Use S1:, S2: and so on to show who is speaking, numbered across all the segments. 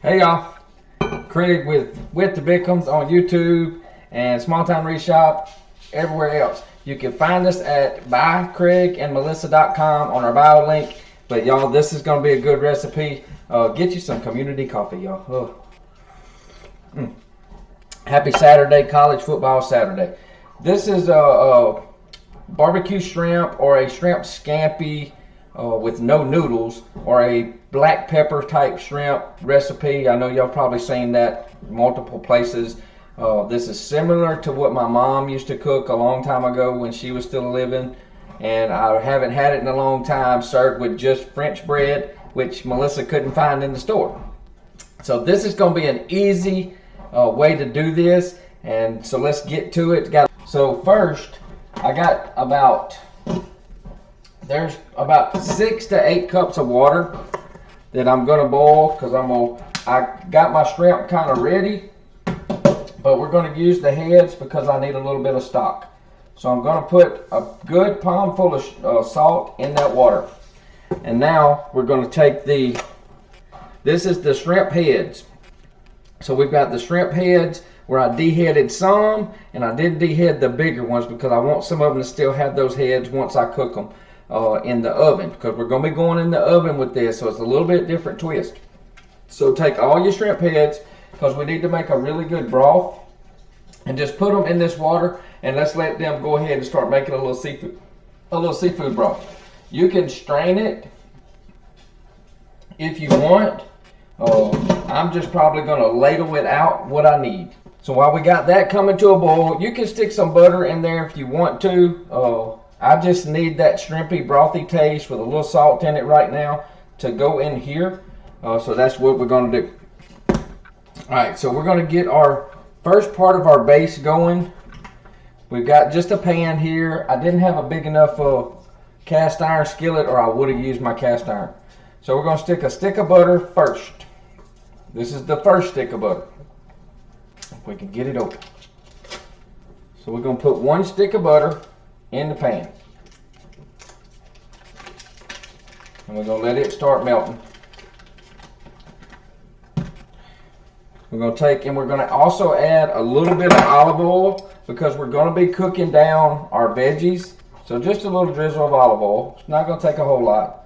S1: Hey y'all, Craig with the Bickhams on YouTube and Small Time Reshop everywhere else. You can find us at bycraigandmelissa.com on our bio link. But y'all, this is going to be a good recipe. Get you some community coffee, y'all. Happy Saturday, college football Saturday. This is a barbecue shrimp or a shrimp scampi with no noodles, or a black pepper type shrimp recipe. I know y'all probably seen that multiple places. This is similar to what my mom used to cook a long time ago when she was still living, and I haven't had it in a long time, served with just French bread, which Melissa couldn't find in the store. So this is going to be an easy way to do this, and so let's get to it. So first, I got there's about 6 to 8 cups of water that I'm gonna boil, because I got my shrimp kind of ready, but we're gonna use the heads because I need a little bit of stock. So I'm gonna put a good palm full of salt in that water. And now we're gonna take this is the shrimp heads. So we've got the shrimp heads where I deheaded some, and I didn't dehead the bigger ones because I want some of them to still have those heads once I cook them in the oven, because we're going to be going in the oven with this, so it's a little bit different twist. So take all your shrimp heads, because we need to make a really good broth, and just put them in this water, and let's let them go ahead and start making a little seafood broth. You can strain it if you want. I'm just probably going to ladle it out what I need. So while we got that coming to a boil, you can stick some butter in there if you want to. I just need that shrimpy, brothy taste with a little salt in it right now to go in here. So that's what we're going to do. Alright, so we're going to get our first part of our base going. We've got just a pan here. I didn't have a big enough cast iron skillet, or I would have used my cast iron. So we're going to stick a stick of butter first. This is the first stick of butter. If we can get it open. So we're going to put 1 stick of butter in the pan, and we're going to let it start melting. We're going to take, and we're going to also add a little bit of olive oil, because we're going to be cooking down our veggies. So just a little drizzle of olive oil. It's not going to take a whole lot.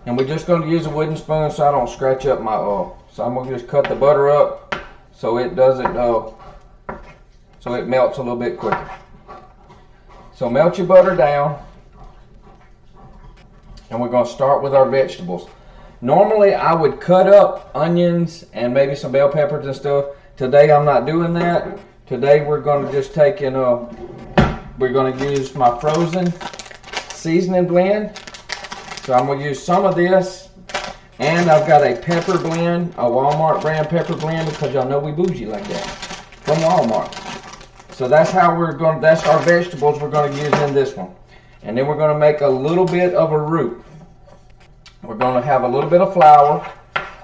S1: And we're just going to use a wooden spoon so I don't scratch up my oil. So I'm going to just cut the butter up so it doesn't so it melts a little bit quicker. So melt your butter down, and we're going to start with our vegetables. Normally I would cut up onions and maybe some bell peppers and stuff. Today I'm not doing that. Today we're going to just take in we're going to use my frozen seasoning blend. So I'm going to use some of this, and I've got a pepper blend, a Walmart brand pepper blend, because y'all know we bougie like that, from Walmart. So that's how that's our vegetables we're going to use in this one. And then we're going to make a little bit of a roux. We're going to have a little bit of flour.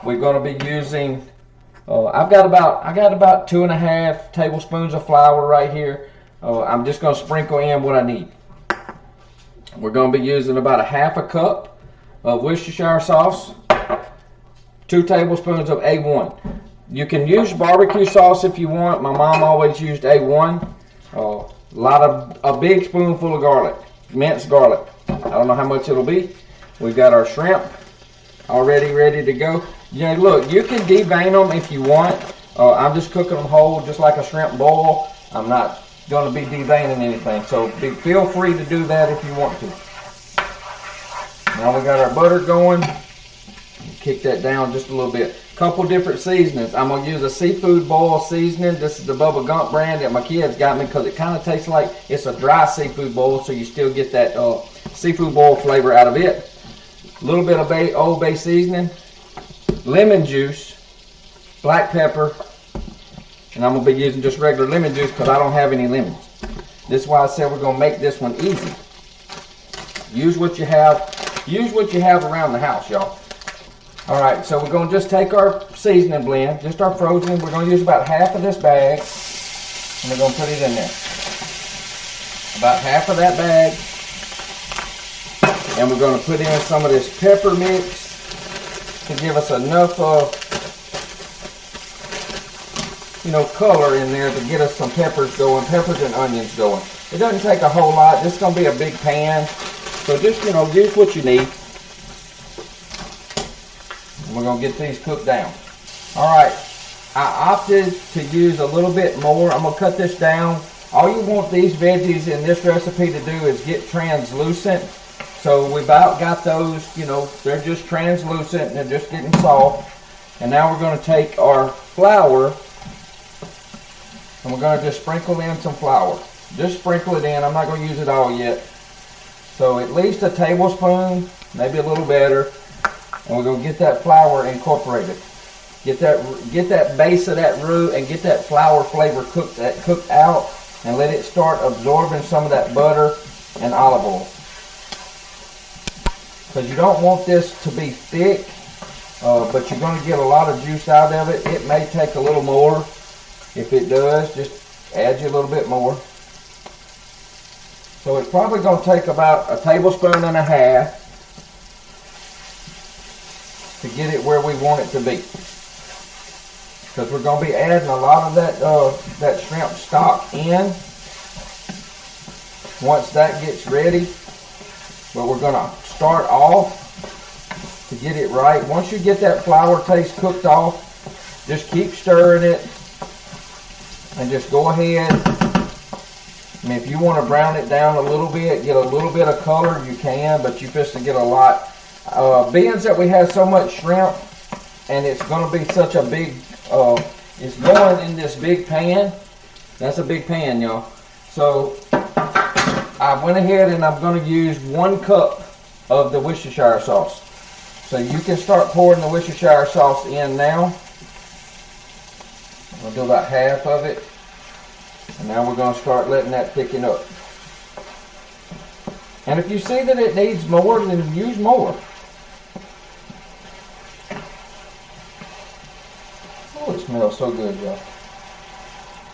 S1: We're going to be using, I got about 2.5 tablespoons of flour right here. I'm just going to sprinkle in what I need. We're going to be using about 1/2 cup of Worcestershire sauce, 2 tablespoons of A1. You can use barbecue sauce if you want. My mom always used A1. A big spoonful of garlic, minced garlic. I don't know how much it'll be. We've got our shrimp already ready to go. You know, look, you can devein them if you want. I'm just cooking them whole, just like a shrimp boil. I'm not going to be deveining anything, so feel free to do that if you want to. Now we got our butter going. Kick that down just a little bit. Couple different seasonings. I'm going to use a seafood boil seasoning. This is the Bubba Gump brand that my kids got me, because it kind of tastes like it's a dry seafood boil, so you still get that seafood boil flavor out of it. A little bit of Old Bay seasoning, lemon juice, black pepper, and I'm going to be using just regular lemon juice because I don't have any lemons. This is why I said we're going to make this one easy. Use what you have. Use what you have around the house, y'all. Alright, so we're going to just take our seasoning blend, just our frozen. We're going to use about 1/2 of this bag, and we're going to put it in there. About 1/2 of that bag. And we're going to put in some of this pepper mix. to give us enough color in there to get us some peppers going, peppers and onions going. It doesn't take a whole lot. This is going to be a big pan, so just use what you need. And we're going to get these cooked down. All right, I opted to use a little bit more. I'm going to cut this down. All you want these veggies in this recipe to do is get translucent. So we about got those, they're just translucent and they're just getting soft. And now we're going to take our flour and we're going to just sprinkle in some flour. Just sprinkle it in. I'm not going to use it all yet. So at least a tablespoon, maybe a little better. And we're going to get that flour incorporated. Get that base of that roux and get that flour flavor cooked out, and let it start absorbing some of that butter and olive oil. Because you don't want this to be thick, but you're going to get a lot of juice out of it. It may take a little more. If it does, just add you a little bit more. So it's probably going to take about a tablespoon and a half to get it where we want it to be. Because we're going to be adding a lot of that shrimp stock in once that gets ready. But we're going to start off to get it right. Once you get that flour taste cooked off, just keep stirring it and just go ahead. I mean, if you want to brown it down a little bit, get a little bit of color, you can, but you just to get a lot. Being that we have so much shrimp and it's going to be such a big, it's going in this big pan. That's a big pan, y'all. So I went ahead and I'm going to use 1 cup of the Worcestershire sauce. So you can start pouring the Worcestershire sauce in now. We'll do about half of it. And now we're going to start letting that thicken up. And if you see that it needs more, then use more. Oh, it smells so good, y'all.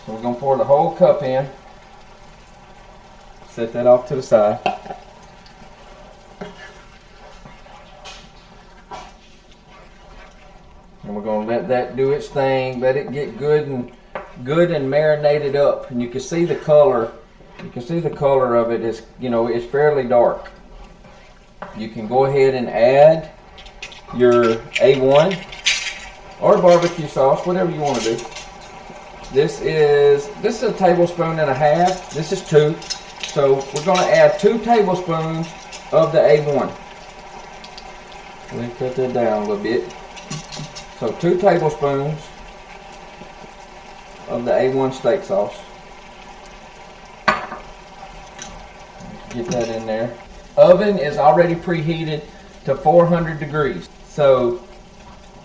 S1: So we're going to pour the whole cup in. Set that off to the side. And we're going to let that do its thing. Let it get good and marinated up. And you can see the color. You can see the color of it is, it's fairly dark. You can go ahead and add your A1 or barbecue sauce, whatever you want to do. This is a tablespoon and a half. This is 2. So we're going to add 2 tablespoons of the A1. Let me cut that down a little bit. So 2 tablespoons of the A1 steak sauce. Get that in there. Oven is already preheated to 400 degrees. So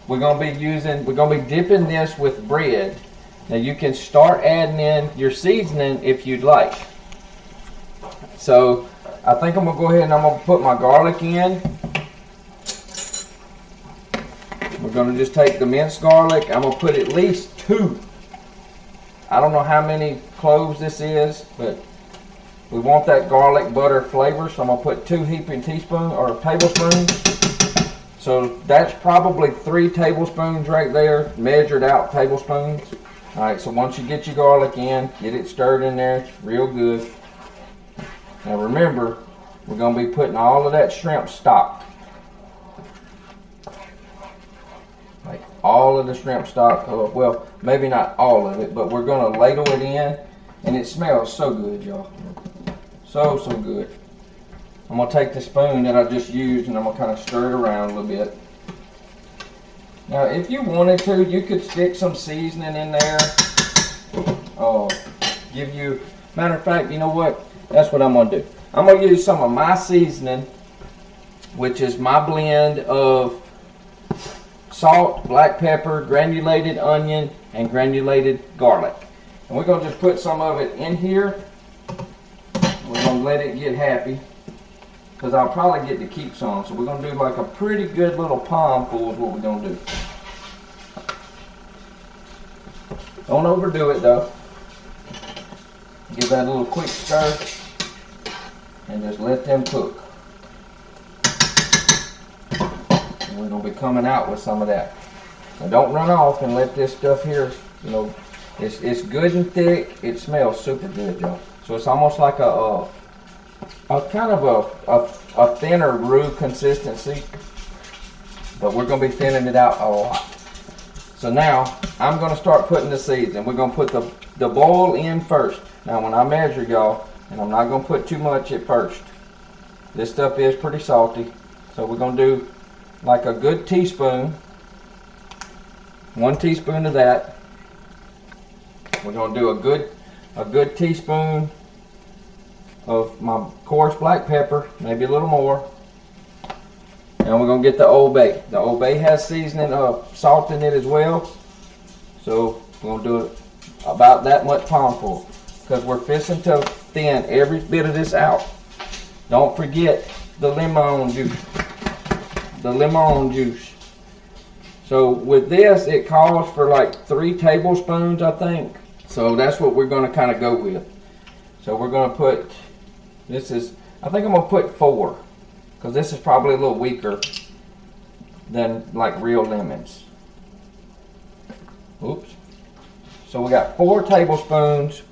S1: we're going to be dipping this with bread. Now you can start adding in your seasoning if you'd like. So I think I'm going to go ahead and I'm going to put my garlic in. We're going to just take the minced garlic. I'm going to put at least 2. I don't know how many cloves this is, but we want that garlic butter flavor, so I'm going to put 2 heaping teaspoons or tablespoons. So that's probably 3 tablespoons right there, measured out tablespoons. All right, so once you get your garlic in, get it stirred in there, it's real good. Now remember, we're going to be putting all of that shrimp stock. Like all of the shrimp stock, well, maybe not all of it, but we're going to ladle it in, and it smells so good, y'all. So good. I'm going to take the spoon that I just used and I'm going to kind of stir it around a little bit. Now, if you wanted to, you could stick some seasoning in there. Give you, matter of fact, you know what? That's what I'm going to do. I'm going to use some of my seasoning, which is my blend of salt, black pepper, granulated onion, and granulated garlic. And we're going to just put some of it in here. We're going to let it get happy, because I'll probably get to keep some. So we're going to do like a pretty good little palm full is what we're going to do. Don't overdo it though. Give that a little quick stir and just let them cook. And we're going to be coming out with some of that. Now don't run off and let this stuff here, you know, it's good and thick. It smells super good, y'all. So it's almost like a kind of a thinner roux consistency, but we're going to be thinning it out a lot. So now I'm going to start putting the seeds, and we're going to put the bowl in first. Now when I measure, y'all, and I'm not going to put too much at first. This stuff is pretty salty, so we're going to do like a good teaspoon, 1 teaspoon of that. We're going to do a good teaspoon of my coarse black pepper, maybe a little more. And we're going to get the Old Bay. The Old Bay has seasoning of salt in it as well. So we're going to do it about that much palmful, because we're fixing to thin every bit of this out. Don't forget the lemon juice. The lemon juice. So with this, it calls for like 3 tablespoons, I think. So that's what we're going to kind of go with. So we're going to put, this is, I think I'm going to put 4, because this is probably a little weaker than like real lemons. Oops. So we got 4 tablespoons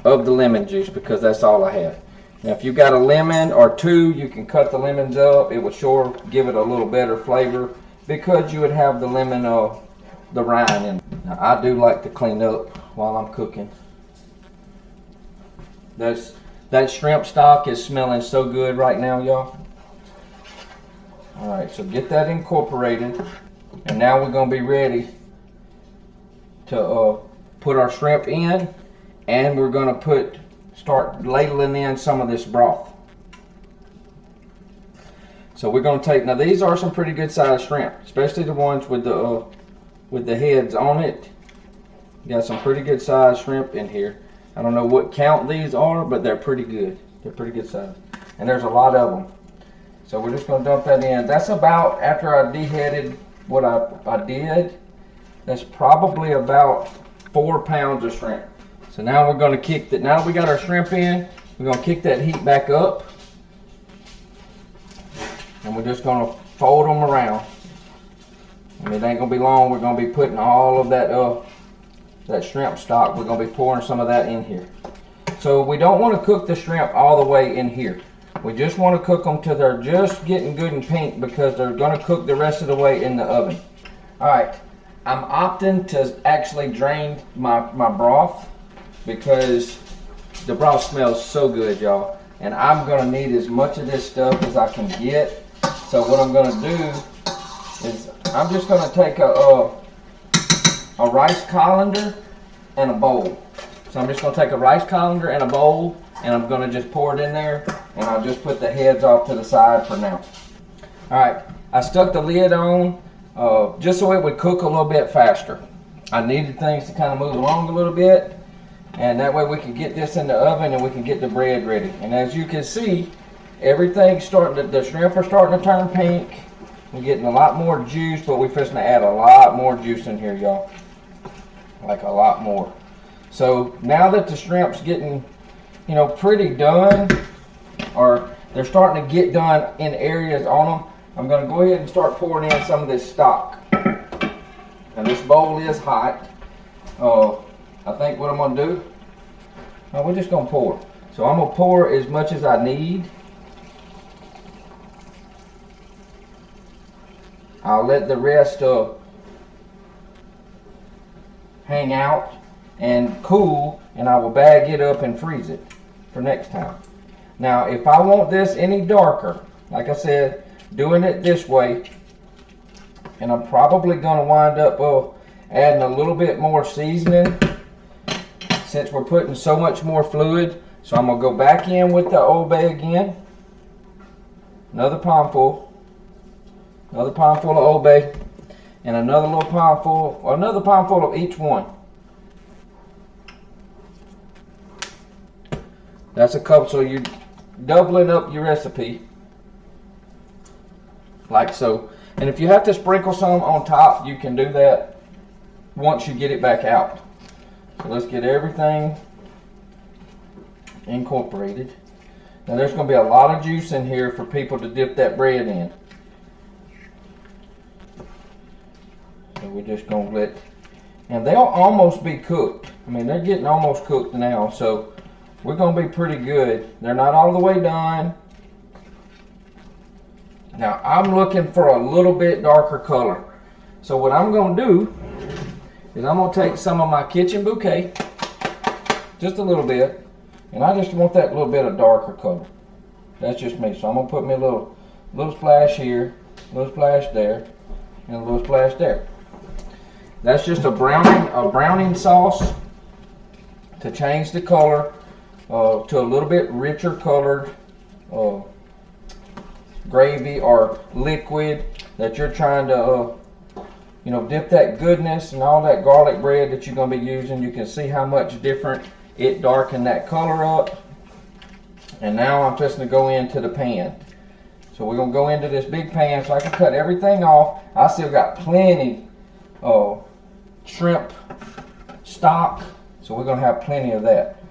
S1: of the lemon juice, because that's all I have. Now if you've got a lemon or 2, you can cut the lemons up. It would sure give it a little better flavor, because you would have the lemon, the rind in. Now I do like to clean up while I'm cooking. That shrimp stock is smelling so good right now, y'all. Alright, so get that incorporated. And now we're going to be ready to put our shrimp in, and we're going to start ladling in some of this broth. So we're going to take, now these are some pretty good sized shrimp, especially the ones with the heads on it. Got some pretty good sized shrimp in here. I don't know what count these are, but they're pretty good. They're pretty good size. And there's a lot of them. So we're just going to dump that in. That's about, after I deheaded what I did, that's probably about 4 pounds of shrimp. So now we're going to kick that. Now that we got our shrimp in, we're going to kick that heat back up. And we're just going to fold them around. And it ain't going to be long. We're going to be putting all of that shrimp stock. We're going to be pouring some of that in here. So we don't want to cook the shrimp all the way in here. We just want to cook them till they're just getting good and pink, because they're going to cook the rest of the way in the oven. Alright, I'm opting to actually drain my broth, because the broth smells so good, y'all. And I'm going to need as much of this stuff as I can get. So what I'm going to do is I'm just going to take a rice colander and a bowl. So I'm just going to take a rice colander and a bowl, and I'm going to just pour it in there, and I'll just put the heads off to the side for now. Alright, I stuck the lid on just so it would cook a little bit faster. I needed things to kind of move along a little bit, and that way we can get this in the oven and we can get the bread ready. And as you can see, everything's starting the shrimp are starting to turn pink. We're getting a lot more juice, but we're fixing to add a lot more juice in here, y'all. Like a lot more. So now that the shrimp's getting, you know, pretty done, or they're starting to get done in areas on them, I'm going to go ahead and start pouring in some of this stock. And this bowl is hot. I think what I'm going to do, we're just going to pour. So I'm going to pour as much as I need. I'll let the rest hang out and cool, and I will bag it up and freeze it for next time. Now if I want this any darker, like I said, doing it this way, and I'm probably going to wind up adding a little bit more seasoning, since we're putting so much more fluid. So I'm going to go back in with the Old Bay again, another palmful of Old Bay, and another little palmful of each one. That's a couple, so you're doubling up your recipe, like so. And if you have to sprinkle some on top, you can do that once you get it back out. So let's get everything incorporated. Now there's going to be a lot of juice in here for people to dip that bread in. So we're just gonna let, and they'll almost be cooked. I mean, they're getting almost cooked now, so we're gonna be pretty good. They're not all the way done. Now I'm looking for a little bit darker color. So what I'm gonna do is I'm gonna take some of my kitchen bouquet, just a little bit, and I just want that little bit of darker color. That's just me. So I'm gonna put me a little splash here, a little splash there, and a little splash there. That's just a browning sauce to change the color to a little bit richer colored gravy or liquid that you're trying to you know, dip that goodness and all that garlic bread that you're going to be using. You can see how much different it darkened that color up. And now I'm just going to go into the pan. So we're going to go into this big pan so I can cut everything off. I still got plenty of shrimp stock, so we're going to have plenty of that.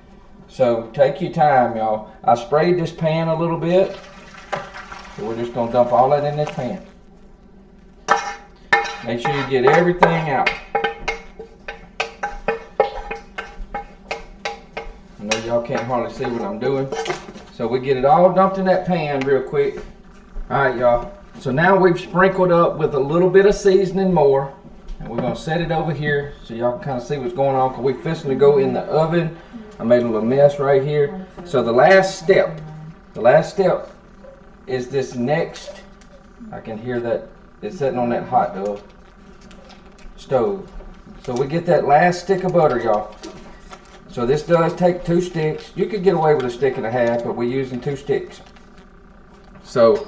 S1: So take your time, y'all. I sprayed this pan a little bit, so we're just going to dump all that in this pan. Make sure you get everything out. I know y'all can't hardly see what I'm doing. So we get it all dumped in that pan real quick. Alright, y'all. So now we've sprinkled up with a little bit of seasoning more. And we're going to set it over here so y'all can kind of see what's going on, because we're fixing to go in the oven. I made a little mess right here. So the last step is this next. I can hear that it's sitting on that hot dog stove. So we get that last stick of butter, y'all. So this does take 2 sticks. You could get away with a stick and a half, but we're using 2 sticks. So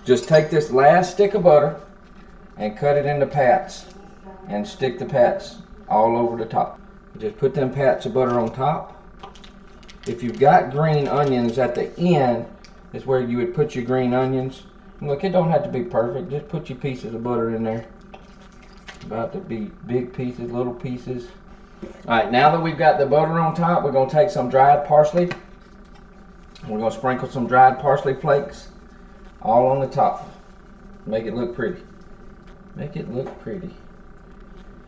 S1: just take this last stick of butter and cut it into pats and stick the pats all over the top. Just put them pats of butter on top. If you've got green onions at the end, is where you would put your green onions. Look, it don't have to be perfect. Just put your pieces of butter in there. About to be big pieces, little pieces. Alright, now that we've got the butter on top, we're going to take some dried parsley. We're going to sprinkle some dried parsley flakes all on the top. Make it look pretty. Make it look pretty.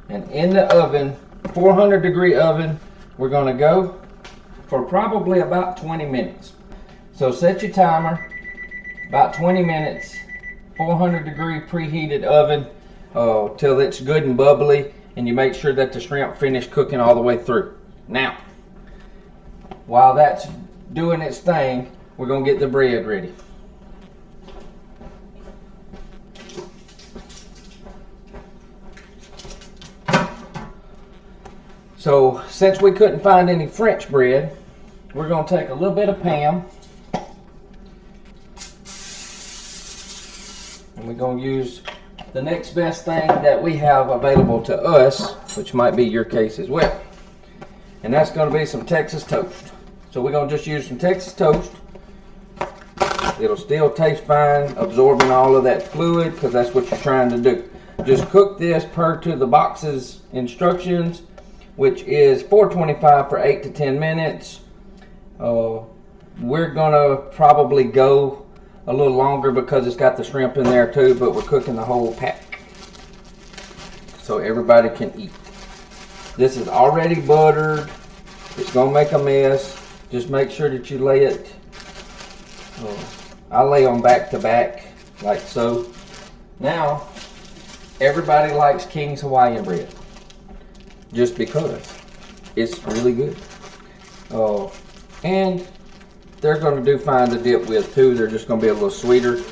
S1: And in the oven, 400-degree oven, we're going to go for probably about 20 minutes. So set your timer. About 20 minutes, 400-degree preheated oven till it's good and bubbly, and you make sure that the shrimp finish cooking all the way through. Now, while that's doing its thing, we're going to get the bread ready. So, since we couldn't find any French bread, we're going to take a little bit of Pam. And we're going to use the next best thing that we have available to us, which might be your case as well. And that's going to be some Texas toast. So we're going to just use some Texas toast. It'll still taste fine, absorbing all of that fluid, because that's what you're trying to do. Just cook this per to the box's instructions, which is 425 for 8 to 10 minutes. We're going to probably go a little longer because it's got the shrimp in there too, but we're cooking the whole pack so everybody can eat. This is already buttered. It's gonna make a mess. Just make sure that you lay it. I lay them back to back like so. Now everybody likes King's Hawaiian bread just because it's really good. And they're going to do fine to dip with too. They're just going to be a little sweeter.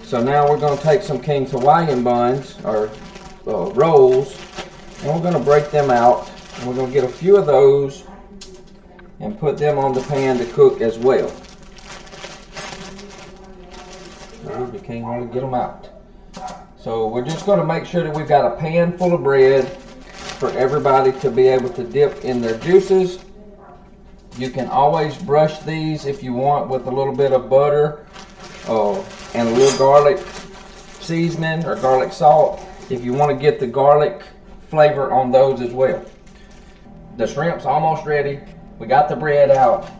S1: So now we're going to take some King's Hawaiian buns or rolls, and we're going to break them out. And we're going to get a few of those and put them on the pan to cook as well. You can't hardly get them out. So we're just going to make sure that we've got a pan full of bread for everybody to be able to dip in their juices. You can always brush these if you want with a little bit of butter and a little garlic seasoning or garlic salt if you want to get the garlic flavor on those as well. The shrimp's almost ready. We got the bread out.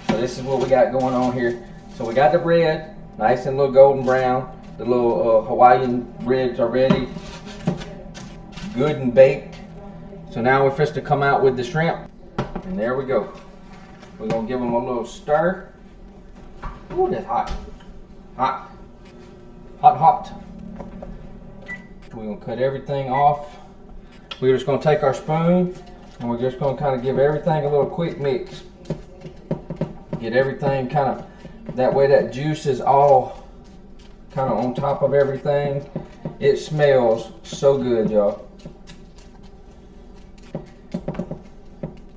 S1: So this is what we got going on here. So we got the bread, nice and little golden brown. The little Hawaiian ribs are ready. good and baked. So now we're just to come out with the shrimp. And there we go. We're gonna give them a little stir. Ooh, that's hot. Hot. Hot, hot. We're gonna cut everything off. We're just gonna take our spoon and we're just gonna kind of give everything a little quick mix. Get everything kind of, that way that juice is all kind of on top of everything. It smells so good, y'all.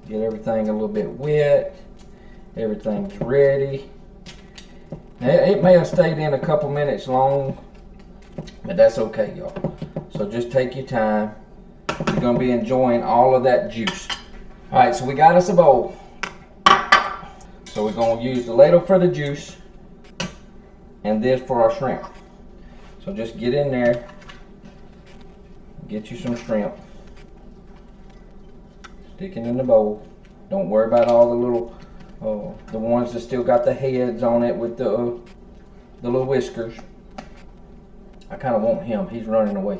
S1: Get everything a little bit wet. Everything's ready. Now, it may have stayed in a couple minutes long, but that's okay, y'all. So just take your time. You're gonna be enjoying all of that juice. All right, so we got us a bowl. So we're gonna use the ladle for the juice and this for our shrimp. So just get in there, get you some shrimp. Stick it in the bowl. Don't worry about all the little, the ones that still got the heads on it with the little whiskers. I kind of want him. He's running away.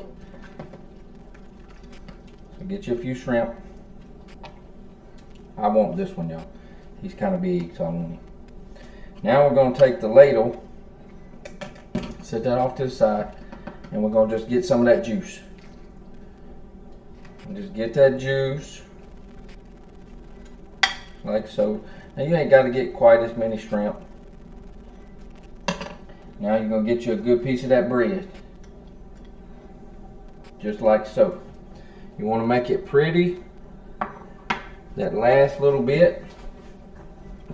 S1: So get you a few shrimp. I want this one, y'all. He's kind of big, so I want him. Now we're going to take the ladle, set that off to the side, and we're going to just get some of that juice. And just get that juice. Like so. Now you ain't got to get quite as many shrimp. Now you're going to get you a good piece of that bread. Just like so. You want to make it pretty. That last little bit.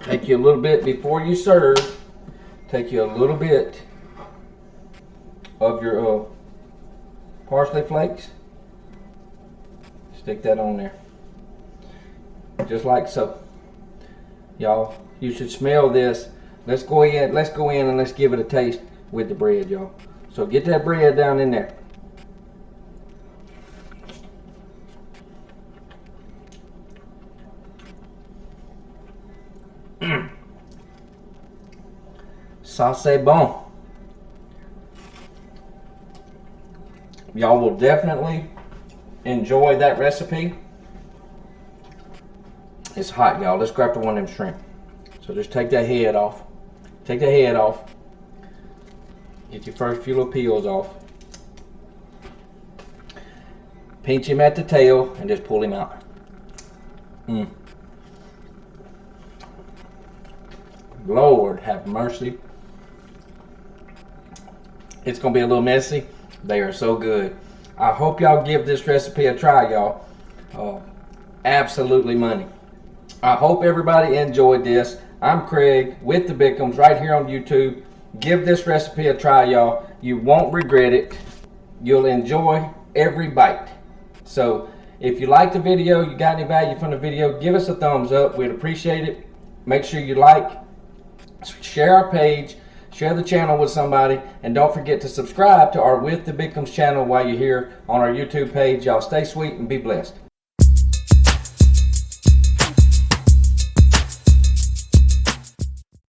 S1: Take you a little bit before you serve. Take you a little bit of your parsley flakes. Stick that on there. Just like so. Y'all, you should smell this. Let's go in and let's give it a taste with the bread, y'all. So get that bread down in there. Ça c'est bon. Y'all will definitely enjoy that recipe. It's hot, y'all. Let's grab the one of them shrimp. So just take that head off. Take the head off. Get your first few little peels off. Pinch him at the tail and just pull him out. Lord have mercy. It's gonna be a little messy. They are so good. I hope y'all give this recipe a try, y'all. Absolutely money. I hope everybody enjoyed this. I'm Craig with the Bickhams right here on YouTube. Give this recipe a try, y'all. You won't regret it. You'll enjoy every bite. So if you like the video, you got any value from the video, give us a thumbs up. We'd appreciate it. Make sure you like, share our page, share the channel with somebody, and don't forget to subscribe to our With the Bickhams channel while you're here on our YouTube page. Y'all stay sweet and be blessed.